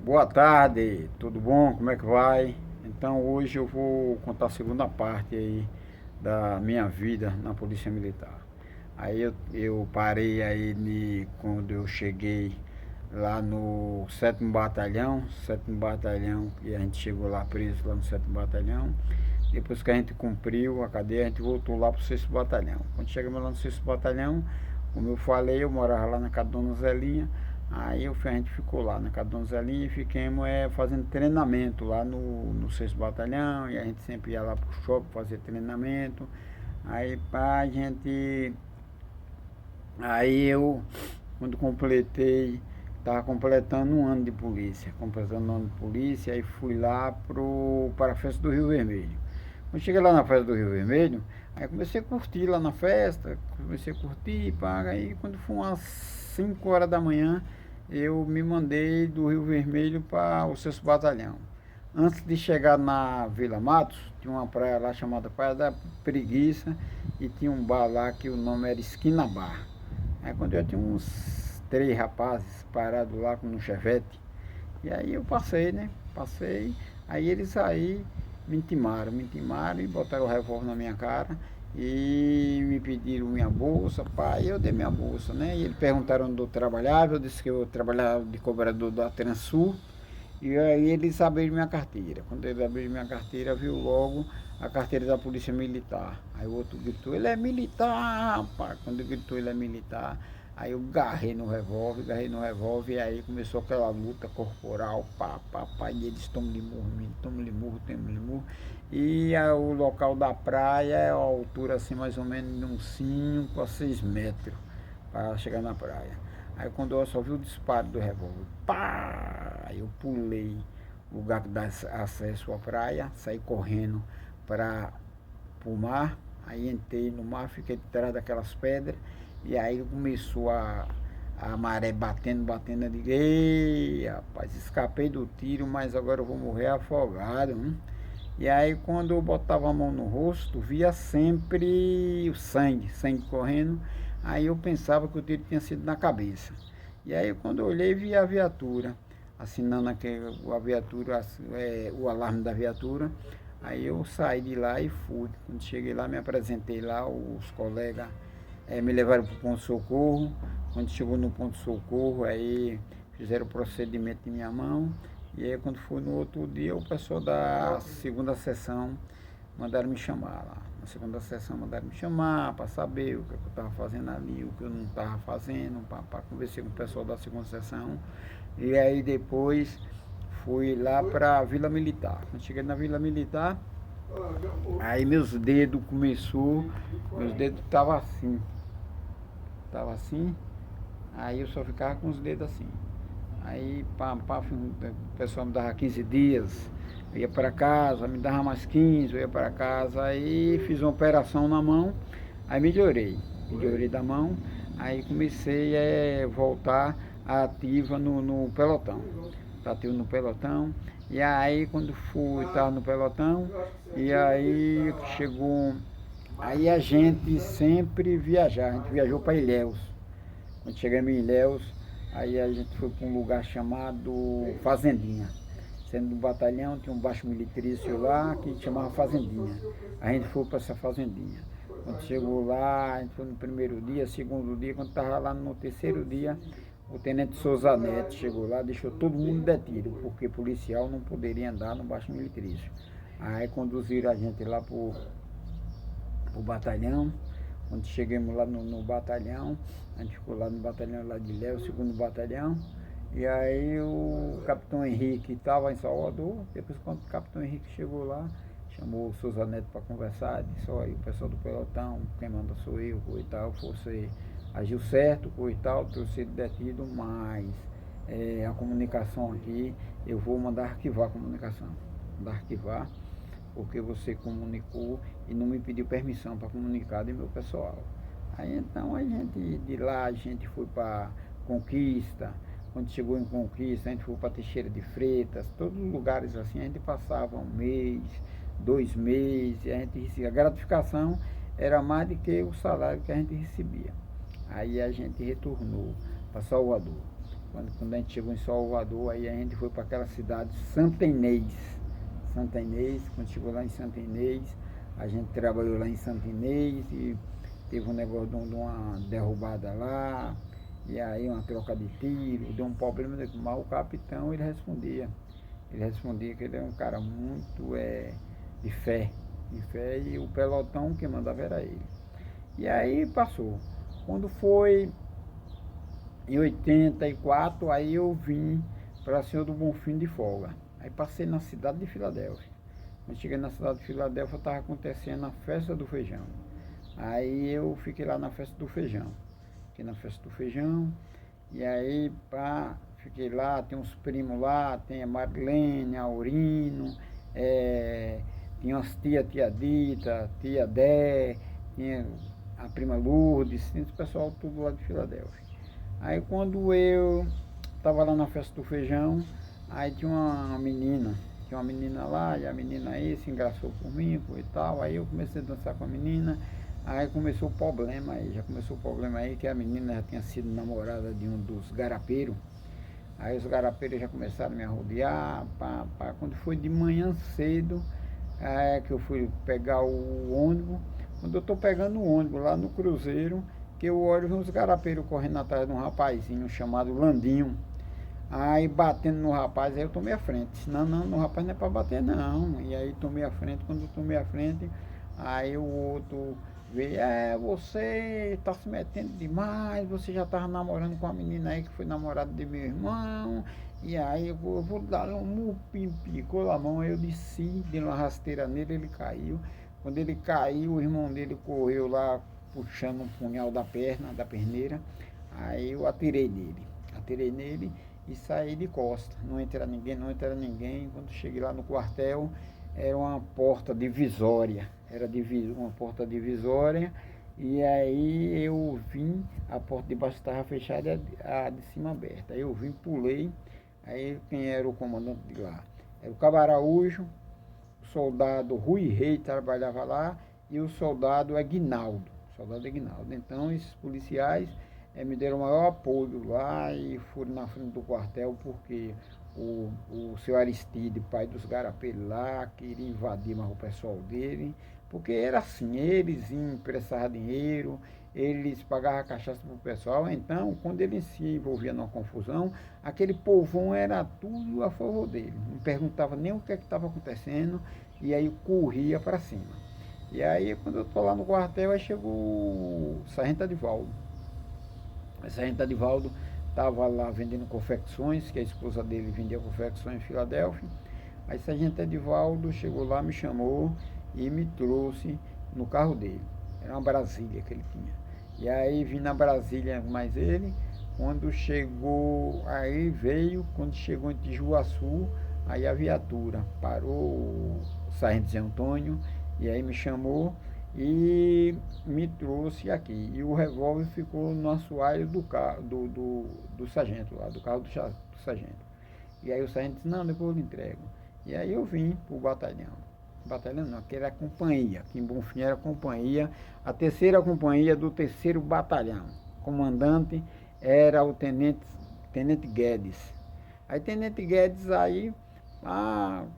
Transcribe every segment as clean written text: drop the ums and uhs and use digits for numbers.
Boa tarde, tudo bom? Como é que vai? Então hoje eu vou contar a segunda parte aí da minha vida na Polícia Militar. Aí eu parei aí quando eu cheguei lá no 7º Batalhão, e a gente chegou lá preso lá no 7º Batalhão. Depois que a gente cumpriu a cadeia, a gente voltou lá pro 6º Batalhão. Quando chegamos lá no 6º Batalhão, como eu falei, eu morava lá na casa da Dona Zelinha. Aí a gente ficou lá na casa da Dona Zelinha e fiquemos fazendo treinamento lá no 6º Batalhão. E a gente sempre ia lá pro shopping fazer treinamento. Aí pá, a gente. Aí eu, quando completei, estava completando um ano de polícia. Completando um ano de polícia, aí fui lá para a festa do Rio Vermelho. Quando cheguei lá na festa do Rio Vermelho, aí comecei a curtir lá na festa, comecei a curtir, pá, aí quando foi umas 5 horas da manhã, eu me mandei do Rio Vermelho para o 6º Batalhão. Antes de chegar na Vila Matos, tinha uma praia lá chamada Praia da Preguiça, e tinha um bar lá que o nome era Esquina Bar. Aí quando eu tinha uns 3 rapazes parados lá com um chevette, e aí eu passei, né? Passei, aí eles aí me intimaram e botaram o revólver na minha cara e me pediram minha bolsa, pai, eu dei minha bolsa, né? E eles perguntaram onde eu trabalhava, eu disse que eu trabalhava de cobrador da Transul, e aí eles abriram minha carteira. Quando eles abriram minha carteira, viu logo a carteira da Polícia Militar. Aí o outro gritou, ele é militar, rapaz. Quando ele gritou, ele é militar, aí eu garrei no revólver, e aí começou aquela luta corporal, pá, e eles tomam-lhe murro, tomam-lhe murro. E o local da praia é a altura assim, mais ou menos de uns 5 a 6 metros para chegar na praia. Aí quando eu só vi o disparo do revólver, pá! Aí eu pulei o lugar que dá acesso à praia, saí correndo para o mar. Aí entrei no mar, fiquei de trás daquelas pedras, e aí começou a maré batendo, eu digo, ei, rapaz, escapei do tiro, mas agora eu vou morrer afogado, hein? E aí quando eu botava a mão no rosto, via sempre o sangue correndo. Aí eu pensava que o tiro tinha sido na cabeça. E aí quando eu olhei, vi a viatura, assinando a viatura, o alarme da viatura. Aí eu saí de lá e fui. Quando cheguei lá, me apresentei lá, os colegas me levaram para o ponto-socorro. Quando chegou no ponto-socorro, aí fizeram o procedimento em minha mão. E aí quando foi no outro dia, o pessoal da segunda sessão mandaram me chamar lá. Na segunda sessão mandaram me chamar para saber o que eu estava fazendo ali, o que eu não estava fazendo, para conversar com o pessoal da segunda sessão. E aí depois fui lá para a Vila Militar. Quando cheguei na Vila Militar, aí meus dedos estavam assim, aí eu só ficava com os dedos assim. Aí o pessoal me dava 15 dias, eu ia para casa, me dava mais 15, eu ia para casa, aí fiz uma operação na mão, aí melhorei da mão, aí comecei a voltar ativa no pelotão. Ativo no pelotão, e aí quando fui, estava no pelotão, e aí chegou, aí a gente sempre viajava, a gente viajou para Ilhéus. Quando chegamos em Ilhéus, aí a gente foi para um lugar chamado Fazendinha. Sendo do batalhão, tinha um baixo militarício lá que chamava Fazendinha. A gente foi para essa Fazendinha. Quando chegou lá, a gente foi no primeiro dia, segundo dia, quando estava lá no terceiro dia, o tenente Souza Neto chegou lá, deixou todo mundo detido, porque policial não poderia andar no baixo militarício. Aí conduziram a gente lá para o batalhão. Quando chegamos lá no batalhão, a gente ficou lá no batalhão lá de Léo, o 2º Batalhão. E aí o capitão Henrique estava em Salvador. Depois quando o capitão Henrique chegou lá, chamou o Souza Neto para conversar, disse, olha, o pessoal do pelotão, quem manda sou eu, e tal, você agiu certo, e tal, ter sido detido, mas a comunicação aqui, eu vou mandar arquivar a comunicação. Mandar arquivar, porque você comunicou e não me pediu permissão para comunicar de meu pessoal. Aí então de lá a gente foi para Conquista. Quando chegou em Conquista, a gente foi para Teixeira de Freitas, todos os lugares assim, a gente passava 1 mês, 2 meses, e a gente recebia. A gratificação era mais do que o salário que a gente recebia. Aí a gente retornou para Salvador. Quando a gente chegou em Salvador, aí a gente foi para aquela cidade, Santa Inês. Santa Inês, quando chegou lá em Santa Inês, a gente trabalhou lá em Santa Inês e teve um negócio de uma derrubada lá, e aí uma troca de tiro, deu um problema, mas o capitão ele respondia. Ele respondia que ele era um cara muito de fé, e o pelotão que mandava era ele. E aí passou. Quando foi em 84, aí eu vim para Senhor do Bonfim de folga. Aí passei na cidade de Filadélfia. Quando cheguei na cidade de Filadélfia, estava acontecendo a festa do feijão. Aí eu fiquei lá na festa do feijão. Fiquei na festa do feijão. E aí, fiquei lá, tem uns primos lá, tem a Marilene, a Aurino, tinha umas tia Dita, tia Dé, tinha a prima Lourdes, tinha esse pessoal tudo lá de Filadélfia. Aí quando eu estava lá na festa do feijão, aí tinha uma menina lá, e a menina aí se engraçou por mim e tal, aí eu comecei a dançar com a menina, aí começou o problema aí, que a menina já tinha sido namorada de um dos garapeiros, aí os garapeiros já começaram a me arrodear, quando foi de manhã cedo, que eu fui pegar o ônibus, quando eu estou pegando o ônibus lá no Cruzeiro, que eu olho uns garapeiros correndo atrás de um rapazinho chamado Landinho. Aí batendo no rapaz, aí eu tomei a frente. Não, no rapaz não é para bater não. E aí tomei a frente, quando eu tomei a frente, aí o outro veio, você está se metendo demais, você já estava namorando com a menina aí que foi namorada de meu irmão. E aí eu vou dar um murro, picou a mão, aí eu desci, dei uma rasteira nele, ele caiu. Quando ele caiu, o irmão dele correu lá, puxando um punhal da perneira, aí eu atirei nele e saí de costa, não entra ninguém, quando cheguei lá no quartel, era uma porta divisória, uma porta divisória, e aí eu vim, a porta de baixo estava fechada, a de cima aberta, aí eu vim, pulei, aí quem era o comandante de lá? Era o Cabo Araújo, o soldado Rui Rei trabalhava lá, e o soldado Aguinaldo. Então, esses policiais me deram o maior apoio lá e foram na frente do quartel porque o seu Aristide, pai dos garapeiros lá, queria invadir mais o pessoal dele, porque era assim, eles emprestavam dinheiro, eles pagavam cachaça para o pessoal, então, quando ele se envolvia numa confusão, aquele povão era tudo a favor dele, não perguntava nem o que estava acontecendo, e aí corria para cima. E aí, quando eu estou lá no quartel, aí chegou o sargento Adivaldo. O sargento Adivaldo estava lá vendendo confecções, que a esposa dele vendia confecções em Filadélfia. Aí o sargento Adivaldo chegou lá, me chamou e me trouxe no carro dele. Era uma Brasília que ele tinha. E aí vim na Brasília mais ele, quando chegou em Tijuaçu, aí a viatura parou o sargento Zé Antônio, e aí me chamou e me trouxe aqui. E o revólver ficou no assoalho do carro do sargento lá, do carro do sargento. E aí o sargento disse, não, depois eu lhe entrego. E aí eu vim para o batalhão. Batalhão não, que era a companhia, aqui em Bonfim era a companhia, a terceira companhia do 3º batalhão. O comandante era o tenente Guedes. Aí tenente Guedes aí,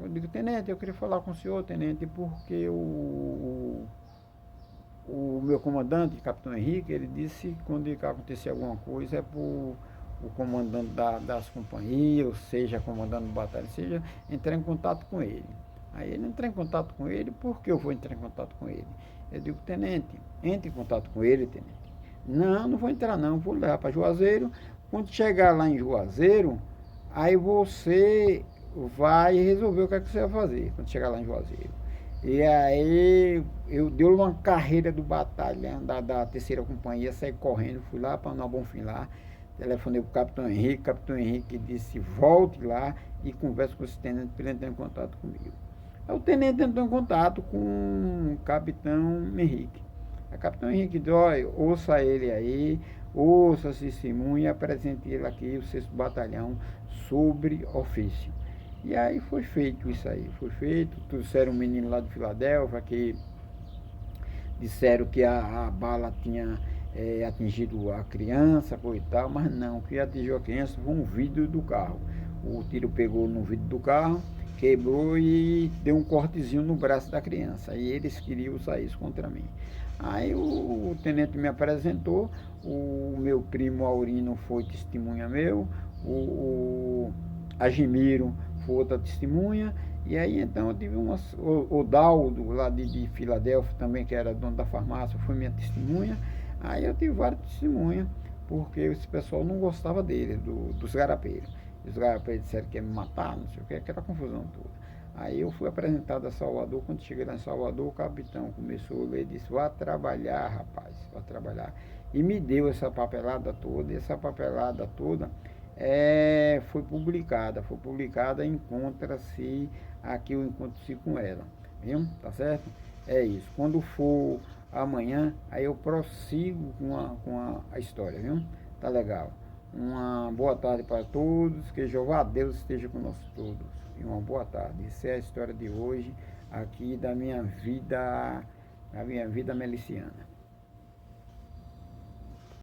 eu digo, tenente, eu queria falar com o senhor, tenente, porque o meu comandante, capitão Henrique, ele disse que quando acontecer alguma coisa é por o comandante das companhias, ou seja, comandante do batalhão, seja, entrar em contato com ele. Aí ele entrou em contato com ele, por que eu vou entrar em contato com ele? Eu digo, tenente, entre em contato com ele, tenente. Não vou entrar não, vou levar para Juazeiro. Quando chegar lá em Juazeiro, aí você vai resolver o que é que você vai fazer quando chegar lá em Juazeiro. E aí eu dei uma carreira do batalhão da terceira companhia, saí correndo, fui lá para Nova Bonfim lá, telefonei para o capitão Henrique disse, volte lá e converse com esse tenente para ele entrar em contato comigo. Aí o tenente entrou em contato com o capitão Henrique. O capitão Henrique disse, olha, ouça ele aí, ouça-se testemunha e apresente ele aqui, o 6º batalhão, sobre ofício. E aí foi feito isso aí, trouxeram um menino lá de Filadélfia, que disseram que a bala tinha atingido a criança, coisa e tal, mas não, o que atingiu a criança foi um vidro do carro. O tiro pegou no vidro do carro, quebrou e deu um cortezinho no braço da criança. Aí eles queriam usar isso contra mim. Aí o tenente me apresentou, o meu primo Aurino foi testemunha meu, o Agimiro foi outra testemunha, e aí então eu tive o Daldo lá de Filadélfia também, que era dono da farmácia, foi minha testemunha. Aí eu tive várias testemunhas, porque esse pessoal não gostava dele, dos garapeiros. Os garapeiros disseram que ia me matar, não sei o que, aquela confusão toda. Aí eu fui apresentado a Salvador. Quando cheguei lá em Salvador, o capitão começou a ler e disse: vá trabalhar, rapaz, vá trabalhar. E me deu essa papelada toda, e essa papelada toda foi publicada, encontra-se, aqui eu encontro-se com ela, viu? Tá certo? É isso. Quando for amanhã, aí eu prossigo com a história, viu? Tá legal. Uma boa tarde para todos, que Jeová Deus esteja conosco todos. E uma boa tarde. Essa é a história de hoje, aqui da minha vida miliciana.